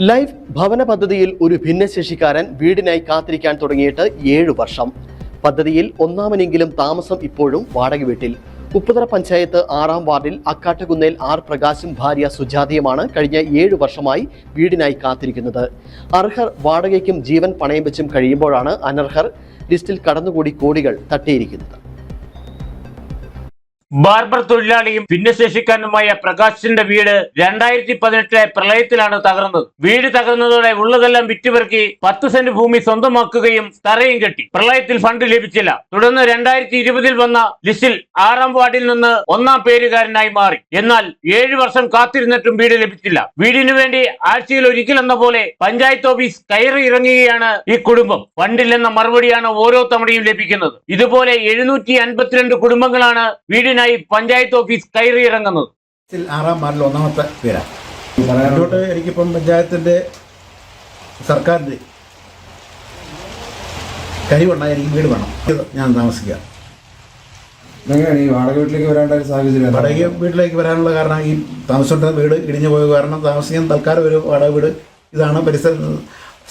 Life ഭവന പദ്ധതിയിൽ ഒരു ഭിന്നശേഷിക്കാരൻ വീടിനായി കാത്തിരിക്കാൻ തുടങ്ങിയിട്ട് 7 വർഷം. പദ്ധതിയിൽ ഒന്നാമനെങ്കിലും താമസം ഇപ്പോഴും വാടക വീട്ടിൽ. ഉപ്പുതറ പഞ്ചായത്ത് 6-ാം വാർഡിൽ അക്കാട്ടുകുന്നേൽ ആർ പ്രകാശും ഭാര്യ സുജാതയുമാണ് കഴിഞ്ഞ 7 വർഷമായി വീടിനായി കാത്തിരിക്കുന്നത്. അർഹർ വാടകയ്ക്കും ജീവൻ പണയം വെച്ചും കഴിയുമ്പോഴാണ് അനർഹർ ലിസ്റ്റിൽ കടന്നുകൂടി കോടികൾ തട്ടിയിരിക്കുന്നത്. ബാർബർ തൊഴിലാളിയും ഭിന്നശേഷിക്കാരനുമായ പ്രകാശിന്റെ വീട് 2018 പ്രളയത്തിലാണ് തകർന്നത്. വീട് തകർന്നതോടെ ഉള്ളതെല്ലാം വിറ്റുപെറുക്കി 10 സെന്റ് ഭൂമി സ്വന്തമാക്കുകയും തറയും കെട്ടി. പ്രളയത്തിൽ ഫണ്ട് ലഭിച്ചില്ല. തുടർന്ന് 2020 വന്ന ലിസ്റ്റിൽ 6-ാം വാർഡിൽ നിന്ന് 1-ാം പേരുകാരനായി മാറി. എന്നാൽ 7 വർഷം കാത്തിരുന്നിട്ടും വീട് ലഭിച്ചില്ല. വീടിനു വേണ്ടി ആഴ്ചയിൽ ഒരിക്കലെന്ന പോലെ പഞ്ചായത്ത് ഓഫീസ് കയറി ഇറങ്ങുകയാണ് ഈ കുടുംബം. ഫണ്ടില്ലെന്ന മറുപടിയാണ് ഓരോ തവണയും ലഭിക്കുന്നത്. ഇതുപോലെ 752 കുടുംബങ്ങളാണ് വീടിന് പഞ്ചായത്ത് ഓഫീസ് കയറി ഇറങ്ങുന്നത്. 6-ാം വാർഡിൽ 1-ാമത്തെ പേരാണ്. അതിലോട്ട് എനിക്കിപ്പം പഞ്ചായത്തിന്റെ സർക്കാരിന്റെ കഴിവുണ്ടായി എനിക്ക് വീട് വേണം, ഞാൻ താമസിക്കുക. ഈ വാടക വീട്ടിലേക്ക് വരേണ്ട ഒരു സാഹചര്യം, വാടക വീട്ടിലേക്ക് വരാനുള്ള കാരണം ഈ താമസിച്ചിരുന്ന വീട് ഇടിഞ്ഞു പോയ കാരണം താമസിക്കാൻ തൽക്കാലം ഒരു വാടക വീട് ഇതാണ് പരിസര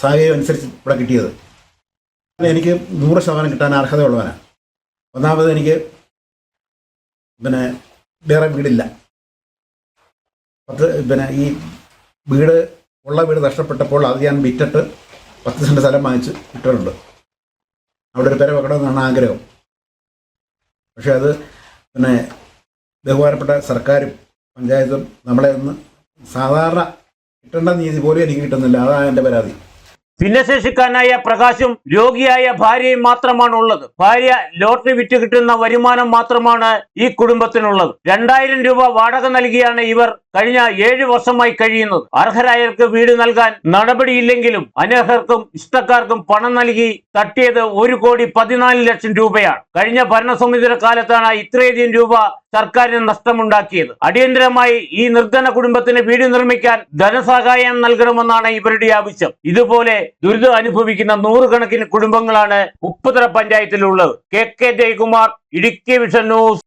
സാഹചര്യം അനുസരിച്ച് ഇവിടെ കിട്ടിയത്. എനിക്ക് 100% കിട്ടാൻ അർഹതയുള്ളവനാണ്. ഒന്നാമത് എനിക്ക് വേറെ വീടില്ല. ഈ ഉള്ള വീട് നഷ്ടപ്പെട്ടപ്പോൾ അത് ഞാൻ വിറ്റിട്ട് 10 സെന്റ് സ്ഥലം വാങ്ങിച്ച് ഇട്ടിട്ടുണ്ട്. അവിടെ ഒരു പെര വെക്കണമെന്നാണ് ആഗ്രഹം. പക്ഷെ അത് ബഹുമാനപ്പെട്ട സർക്കാരും പഞ്ചായത്തും നമ്മളെ ഒന്ന് സാധാരണ കിട്ടേണ്ട നീതി പോലും എനിക്ക് കിട്ടുന്നില്ല. അതാണ് എൻ്റെ പരാതി. ഭിന്നശേഷിക്കാരനായ പ്രകാശും രോഗിയായ ഭാര്യയും മാത്രമാണ് ഉള്ളത്. ഭാര്യ ലോട്ടറി വിറ്റ് കിട്ടുന്ന വരുമാനം മാത്രമാണ് ഈ കുടുംബത്തിനുള്ളത്. 2000 രൂപ വാടക നൽകിയാണ് ഇവർ കഴിഞ്ഞ 7 വർഷമായി കഴിയുന്നത്. അർഹരായവർക്ക് വീട് നൽകാൻ നടപടിയില്ലെങ്കിലും അനർഹർക്കും ഇഷ്ടക്കാർക്കും പണം നൽകി തട്ടിയത് 1,14,00,000 രൂപയാണ്. കഴിഞ്ഞ ഭരണസമിതിയുടെ കാലത്താണ് ഇത്രയധികം രൂപ സർക്കാരിന് നഷ്ടമുണ്ടാക്കിയത്. അടിയന്തരമായി ഈ നിർധന കുടുംബത്തിന് വീട് നിർമ്മിക്കാൻ ധനസഹായം നൽകണമെന്നാണ് ഇവരുടെ ആവശ്യം. ഇതുപോലെ ദുരിതം അനുഭവിക്കുന്ന 100 കണക്കിന് കുടുംബങ്ങളാണ് ഉപ്പുതറ പഞ്ചായത്തിലുള്ളത്. KK Jayakumar, Idukki vision news.